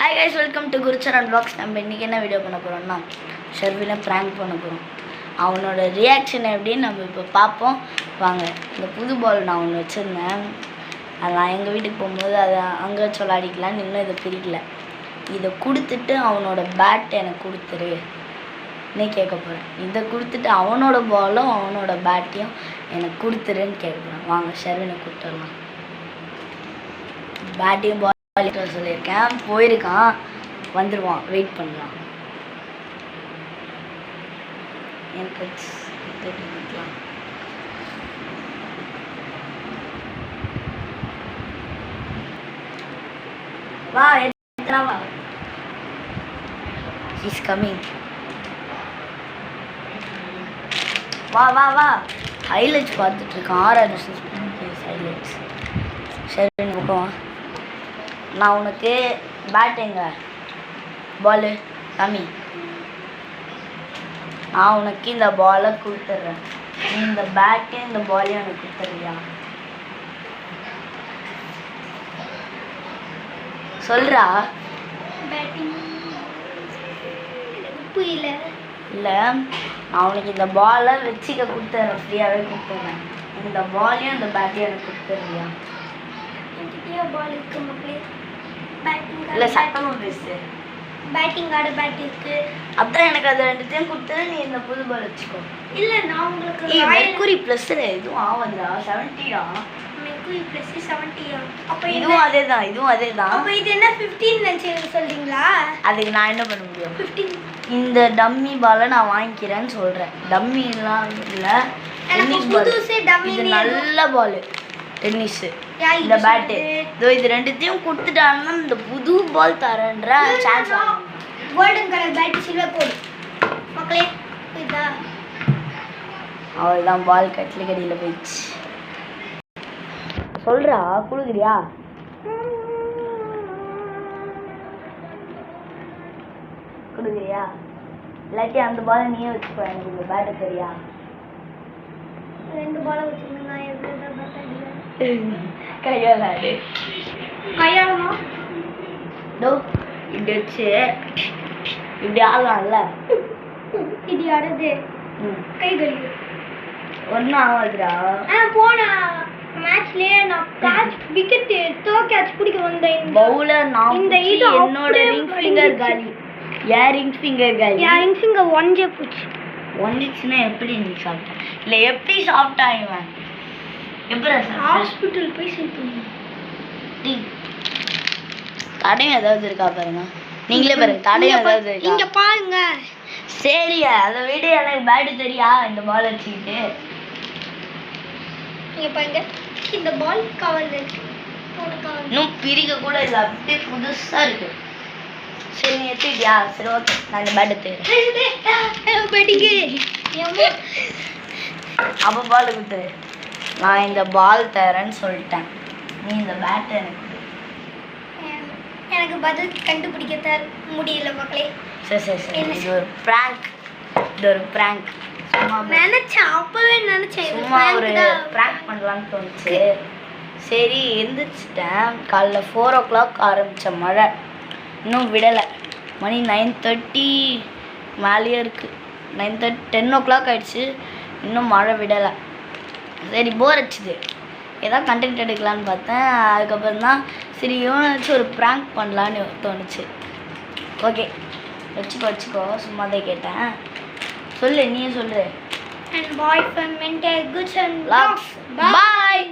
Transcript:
Hi guys, welcome to Guruchar Unbox. நம்ம இன்னைக்கு என்ன வீடியோ பண்ண போறோம்னா ஷர்வினை prank பண்ண போறோம். அவனோட ரியாக்ஷன் எப்படின்னு நம்ம இப்போ பார்ப்போம் வாங்க. இந்த புது பால் நான் ஒன்று வச்சிருந்தேன். நான் எங்கள் வீட்டுக்கு போகும்போது அதை அங்கே வச்சு விளையாடிக்கலான்னு இன்னும் இதை பிரிக்கல. இதை கொடுத்துட்டு அவனோட பேட் எனக்கு கொடுத்துரு நீ கேட்க போகிறேன். இதை கொடுத்துட்டு அவனோட பாலும் அவனோட பேட்டையும் எனக்கு கொடுத்துருன்னு கேட்க போகிறேன். வாங்க ஷர்வினை கொடுத்துடலாம். பேட்டையும் பால் சொல்லியிருக்கேன், போயிருக்கான், வந்துடுவான், வெயிட் பண்ணலாம். எனக்கு வா வா இஸ் கமிங். வா வா வா ஹைலைட்ஸ் பார்த்துட்டு இருக்கான். ஹைலைட்ஸ். சரி ஓகேவா, நான் உனக்கு பேட் எங்க பாலு கம்மி, நான் உனக்கு இந்த பாலை கொடுத்துட்றேன். இந்த பேட்டே இந்த பாலையும் எனக்கு கொடுத்துறியா? சொல்றா. புரியல. இல்லை, நான் உனக்கு இந்த பாலை வச்சுக்க கொடுத்துட்றேன், ஃப்ரீயாகவே கொடுத்துட்றேன். இந்த பாலையும் இந்த பேட்டையும் எனக்கு கொடுத்துறியா? பால் இருக்கு மக்களே. இல்லை சத்தமாக பேசு. பேட்டிங் ஆட பேட் இருக்கு. அதான் எனக்கு அது ரெண்டுத்தையும் கொடுத்துரு, நீ இந்த புது பால் வச்சுக்கோ. இல்ல நான் உங்களுக்கு மெர்க்குரி ப்ளஸ் இதுவும் ஆகுதுடா, 70டா. Mercury plus 70. அப்ப இதுவும் அதேதான், இதுவும் அதேதான். அப்ப இது என்ன 15 நினைச்சு சொல்றீங்களா? அதுக்கு நான் என்ன பண்ண முடியும்? 15. இந்த டம்மி பாலை நான் வாங்கிக்கிறேன்னு சொல்றேன். டம்மி எல்லாம் இல்ல, டென்னிஸ் பால். இது நல்ல பால், டென்னிஸ். இந்த பேட்டு இதோ இது ரெண்டுத்தையும் கொடுத்துட்டாங்கன்னா இந்த புது பால் தரேன்ற சான்ஸ். கோல்டன் கலர் பேட் சில்வர் கோட் மக்களே. இதா அவள்தான் பால் கட்டில கடியில் போயிடுச்சு. சொல்றா, கொடுக்குறியா? கொடுக்குறியா? இல்லாட்டி அந்த பாலை நீயே வச்சுக்கோ, எனக்கு இந்த பேட்டை தெரியா? 2 பால் வச்சிருந்தேன். கையாளாடு கையாளமா டோ இப்படி வச்சு இப்படி ஆடலாம்ல. இது ஆடுது கை கழுவி ஒன்றும் ஆகாதுடா. போன மேட்ச்லயே நான் கேட்ச் விக்கெட் கேட்ச் பிடிக்க வந்தேன். பவுலர் நான் இந்த இது என்னோட ரிங் ஃபிங்கர் காலி. ஏன் ரிங் ஃபிங்கர் காலி? ஏன் ரிங் ஃபிங்கர் ஒன்ஜே போச்சு. ஒன்ஜிச்சுன்னா எப்படி நீ சாப்பிட்ட? இல்லை எப்படி சாப்பிட்டா இவன்? எப்படி ஹாஸ்பிட்டல் போய் சேர்த்து தடையும் ஏதாவது இருக்கா பாருங்க, நீங்களே பாருங்க. தடையும் ஏதாவது இருக்கா? இங்க பாருங்க. சரி அதை விட எனக்கு பேட் தெரியா? இந்த பால் வச்சுக்கிட்டு இங்க பாருங்க, இந்த பால் கவர் இருக்கு. இன்னும் பிரிக்க கூட இல்லை, அப்படியே புதுசா இருக்கு. சரி நீ எடுத்துக்கிட்டியா? சரி ஓகே, நான் இந்த பேட் எடுத்துக்கிறேன். அப்போ பால் கொடுத்துரு. நான் இந்த பால் தரேன்னு சொல்லிட்டேன், நீ இந்த பேட்டை எனக்கு பதில் கண்டுபிடிக்க முடியல மக்களே. சரி சரி சரி, இது ஒரு ப்ராங்க். இது ஒரு ப்ராங்க். நினைச்சேன், அப்பவே நினைச்சேன் சும்மா ஒரு ப்ராங்க் பண்ணலான்னு தோணுச்சு. சரி எந்திரிச்சிட்டேன். காலைல 4 o'clock ஆரம்பித்த மழை இன்னும் விடலை. மணி 9:30 மேலேயே இருக்குது. 9:30 10 o'clock ஆயிடுச்சு, இன்னும் மழை விடலை. சரி போர் அடிச்சுது, ஏதாவது கண்டென்ட் எடுக்கலான்னு பார்த்தேன். அதுக்கப்புறம் தான் சரி இவனாச்சும் ஒரு ப்ராங்க் பண்ணலான்னு தோணுச்சு. ஓகே வச்சுக்கோ, சும்மா தான் கேட்டேன். சொல்லு, நீயே சொல்லு. And boy from Mental Goods and Vlogs. Bye.